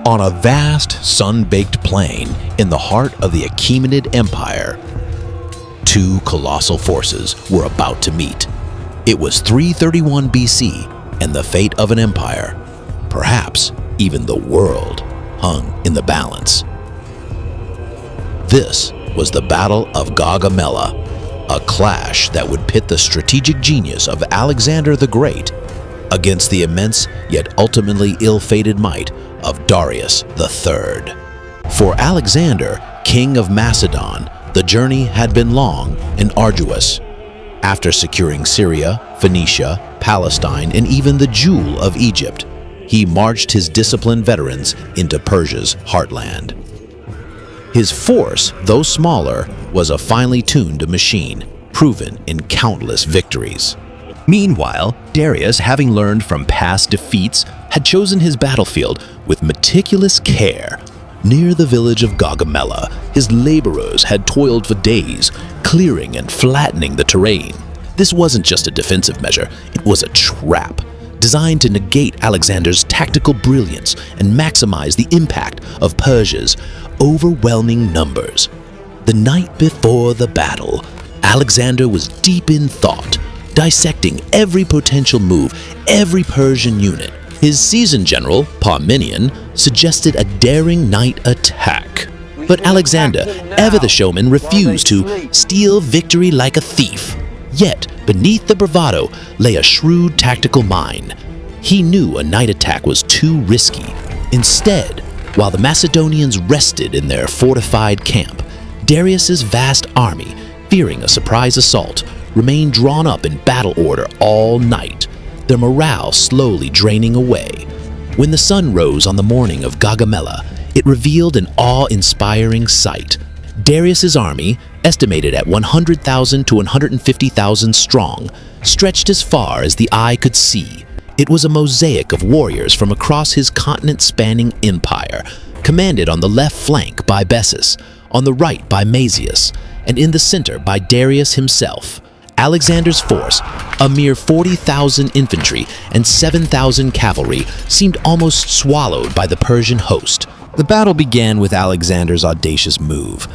On a vast, sun-baked plain in the heart of the Achaemenid Empire, two colossal forces were about to meet. It was 331 BC, and the fate of an empire, perhaps even the world, hung in the balance. This was the Battle of Gaugamela, a clash that would pit the strategic genius of Alexander the Great against the immense yet ultimately ill-fated might of Darius III. For Alexander, king of Macedon, the journey had been long and arduous. After securing Syria, Phoenicia, Palestine, and even the jewel of Egypt, he marched his disciplined veterans into Persia's heartland. His force, though smaller, was a finely tuned machine, proven in countless victories. Meanwhile, Darius, having learned from past defeats, had chosen his battlefield with meticulous care. Near the village of Gaugamela, his laborers had toiled for days, clearing and flattening the terrain. This wasn't just a defensive measure, it was a trap, designed to negate Alexander's tactical brilliance and maximize the impact of Persia's overwhelming numbers. The night before the battle, Alexander was deep in thought, dissecting every potential move, every Persian unit. His seasoned general, Parmenion, suggested a daring night attack. But Alexander, ever the showman, refused to steal victory like a thief. Yet, beneath the bravado lay a shrewd tactical mind. He knew a night attack was too risky. Instead, while the Macedonians rested in their fortified camp, Darius's vast army, fearing a surprise assault, remained drawn up in battle order all night, their morale slowly draining away. When the sun rose on the morning of Gaugamela, it revealed an awe-inspiring sight. Darius's army, estimated at 100,000 to 150,000 strong, stretched as far as the eye could see. It was a mosaic of warriors from across his continent-spanning empire, commanded on the left flank by Bessus, on the right by Mazius, and in the center by Darius himself. Alexander's force, a mere 40,000 infantry and 7,000 cavalry, seemed almost swallowed by the Persian host. The battle began with Alexander's audacious move.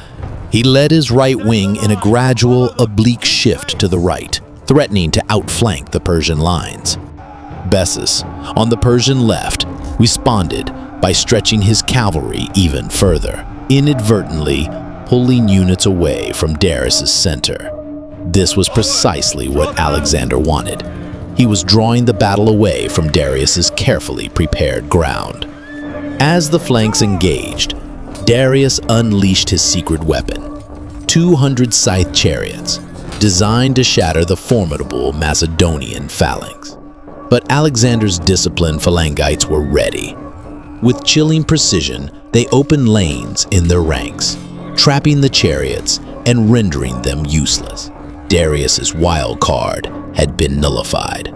He led his right wing in a gradual, oblique shift to the right, threatening to outflank the Persian lines. Bessus, on the Persian left, responded by stretching his cavalry even further, inadvertently pulling units away from Darius's center. This was precisely what Alexander wanted. He was drawing the battle away from Darius's carefully prepared ground. As the flanks engaged, Darius unleashed his secret weapon, 200 scythe chariots, designed to shatter the formidable Macedonian phalanx. But Alexander's disciplined phalangites were ready. With chilling precision, they opened lanes in their ranks, trapping the chariots and rendering them useless. Darius's wild card had been nullified.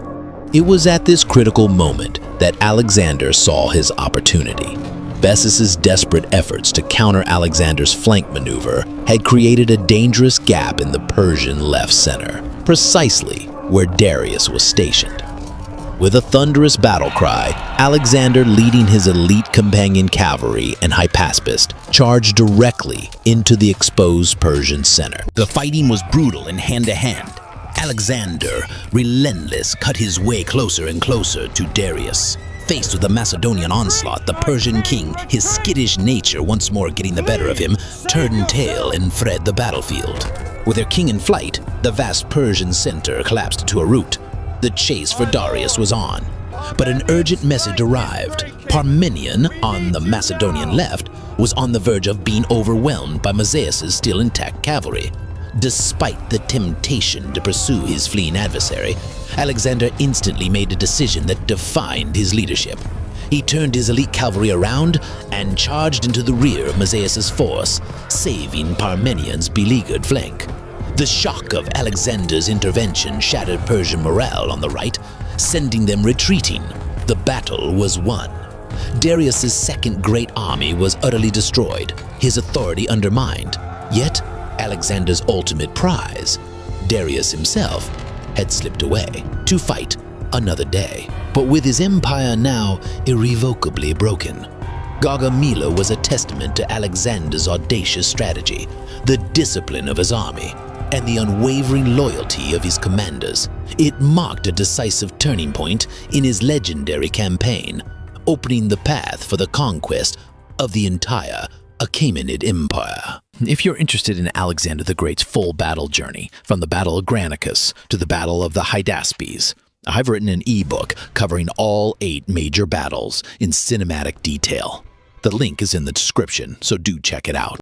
It was at this critical moment that Alexander saw his opportunity. Bessus's desperate efforts to counter Alexander's flank maneuver had created a dangerous gap in the Persian left center, precisely where Darius was stationed. With a thunderous battle cry, Alexander, leading his elite companion cavalry and Hydaspes, charged directly into the exposed Persian center. The fighting was brutal and hand-to-hand. Alexander, relentless, cut his way closer and closer to Darius. Faced with the Macedonian onslaught, the Persian king, his skittish nature once more getting the better of him, turned tail and fled the battlefield. With their king in flight, the vast Persian center collapsed to a rout. The chase for Darius was on, but an urgent message arrived. Parmenion, on the Macedonian left, was on the verge of being overwhelmed by Mazius's still intact cavalry. Despite the temptation to pursue his fleeing adversary, Alexander instantly made a decision that defined his leadership. He turned his elite cavalry around and charged into the rear of Mazius's force, saving Parmenion's beleaguered flank. The shock of Alexander's intervention shattered Persian morale on the right, sending them retreating. The battle was won. Darius's second great army was utterly destroyed, his authority undermined. Yet, Alexander's ultimate prize, Darius himself, had slipped away to fight another day. But with his empire now irrevocably broken, Gaugamela was a testament to Alexander's audacious strategy, the discipline of his army, and the unwavering loyalty of his commanders. It marked a decisive turning point in his legendary campaign, opening the path for the conquest of the entire Achaemenid Empire. If you're interested in Alexander the Great's full battle journey, from the Battle of Granicus to the Battle of the Hydaspes, I've written an ebook covering all 8 major battles in cinematic detail. The link is in the description, so do check it out.